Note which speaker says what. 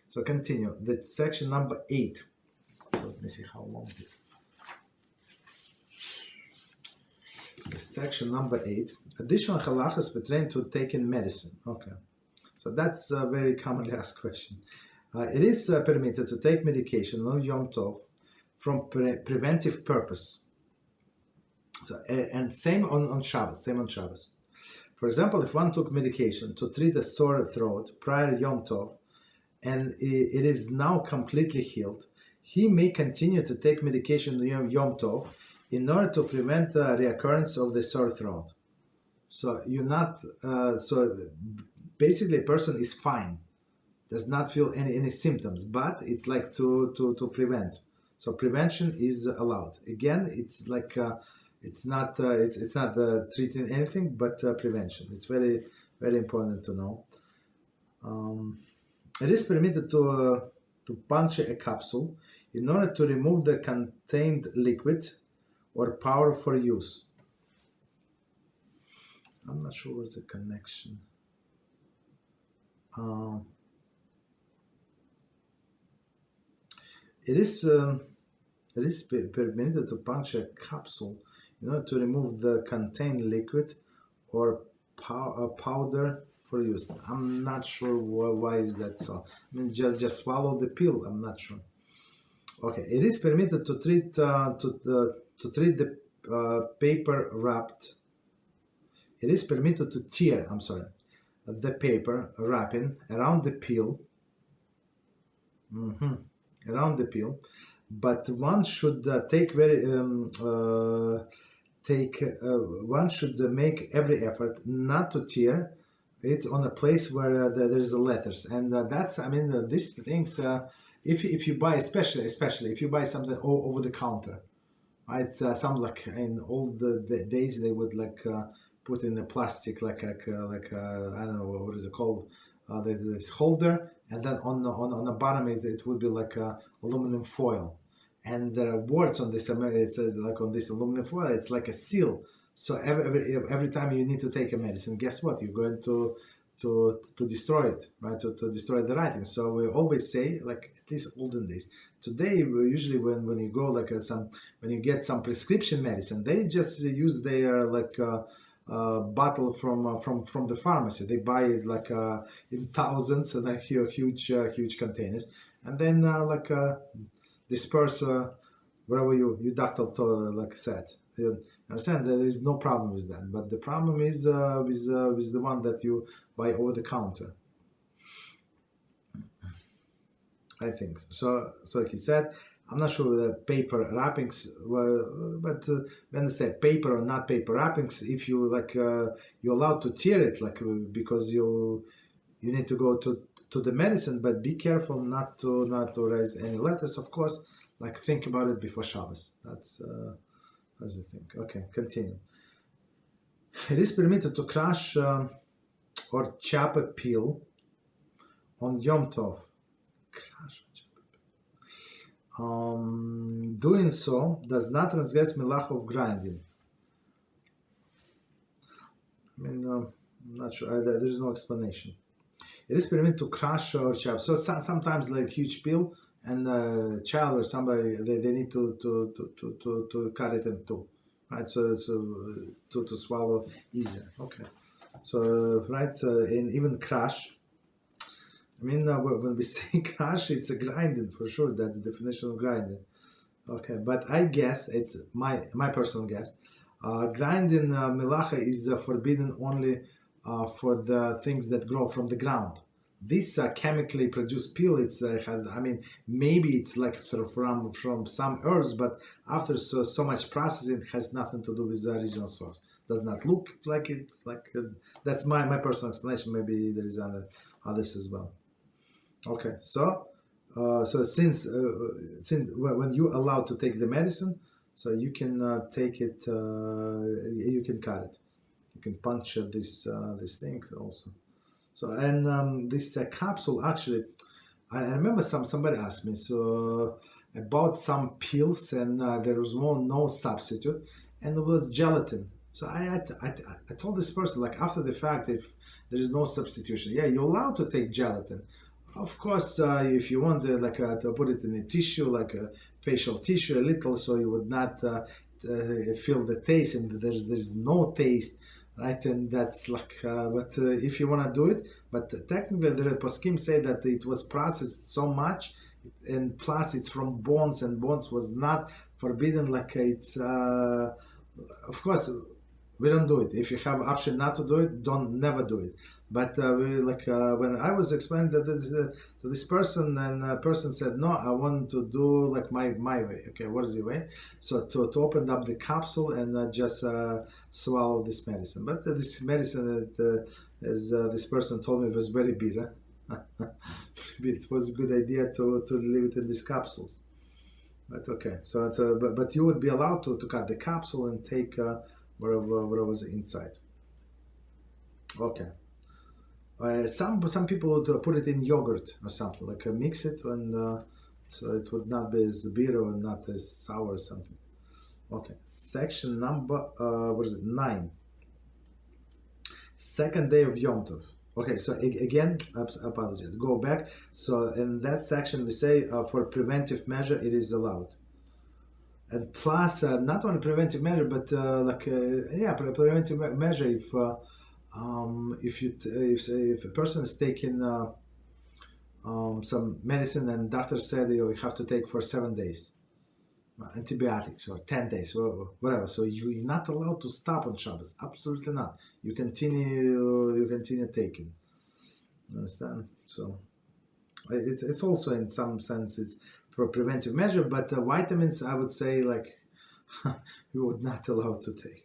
Speaker 1: So continue. The section number 8. So let me see how long is this. The section number 8. Additional halachos pertain to taking medicine. Okay. So that's a very commonly asked question. It is permitted to take medication on Yom Tov from preventive purpose. So and same on Shabbos. Same on Shabbos. For example, if one took medication to treat a sore throat prior to Yom Tov, and it is now completely healed, he may continue to take medication on Yom Tov in order to prevent the reoccurrence of the sore throat. So you're not. So basically, a person is fine, does not feel any symptoms, but it's like to prevent. So prevention is allowed. Again, it's like it's not treating anything, but prevention. It's very important to know. It is permitted to puncture a capsule in order to remove the contained liquid or powder for use. I'm not sure what's the connection. It is permitted to puncture a capsule in order to remove the contained liquid or powder for use. I'm not sure why is that so. I mean, just swallow the pill. I'm not sure. Okay, it is permitted to treat the paper wrapped. It is permitted to tear. The paper wrapping around the pill. Around the pill, but one should one should make every effort not to tear it on a place where there is letters, and that's these things. If you buy, especially if you buy something over the counter, right? Some like in old days they would put in the plastic like I don't know what is it called, this holder, and then on the bottom it would be like aluminum foil, and there are words on this. It's like on this aluminum foil, it's like a seal. So every time you need to take a medicine, guess what? You're going to destroy it, right? To destroy the writing. So we always say, like at least olden days. Today, usually when you go when you get some prescription medicine, they just use their bottle from the pharmacy. They buy it in thousands and huge containers, and then disperse wherever your doctor said. You understand? There is no problem with that, but the problem is with the one that you buy over the counter. I think so. So he said, I'm not sure the paper wrappings, but when I say paper or not paper wrappings, if you you're allowed to tear it, because you need to go to the medicine, but be careful not to raise any letters. Of course, think about it before Shabbos. That's the thing. Okay, continue. It is permitted to crush or chop a peel on Yom Tov. Doing so does not transgress melach of grinding. I'm not sure. There is no explanation. It is permitted to crush or chop. So sometimes huge peel, and child or somebody they need to cut it in two, right? So to swallow easier. Okay. So and even crush. When we say crush, it's a grinding for sure. That's the definition of grinding. Okay, but I guess it's my personal guess. Grinding melacha is forbidden only for the things that grow from the ground. This chemically produced peel, it's maybe it's from some herbs, but after so much processing, it has nothing to do with the original source. Does not look like it. That's my personal explanation. Maybe there is others as well. Okay, so since when you're allowed to take the medicine, so you can take it, you can cut it, you can puncture this thing also. So and this capsule actually, I remember somebody asked me about some pills, and there was no substitute, and it was gelatin. So I told this person after the fact, if there is no substitution, yeah, you're allowed to take gelatin. Of course, if you want to put it in a tissue, like a facial tissue, a little, so you would not feel the taste, and there's no taste, right? And that's but if you want to do it, but technically the poskim say that it was processed so much, and plus it's from bones, and bones was not forbidden. Of course, we don't do it. If you have option not to do it, don't never do it. But when I was explaining that to this person, and the person said, no, I want to do like my way. Okay, what is your way? So to open up the capsule and just swallow this medicine. But this medicine, as this person told me, was very bitter. It was a good idea to leave it in these capsules. But okay, so it's but you would be allowed to cut the capsule and take whatever was inside. Okay. Some people would put it in yogurt or something, mix it, and so it would not be as bitter and not as sour or something. Okay, section number 9. Second day of Yom Tov. Okay, so again, apologies. Go back. So in that section we say for preventive measure it is allowed, and plus not only preventive measure, but preventive measure if a person is taking some medicine and doctor said you have to take for 7 days antibiotics, or 10 days, or whatever, so you're not allowed to stop on Shabbos. Absolutely not. You continue taking. You understand? So it's also in some sense it's for preventive measure, but vitamins I would say you would not allow to take.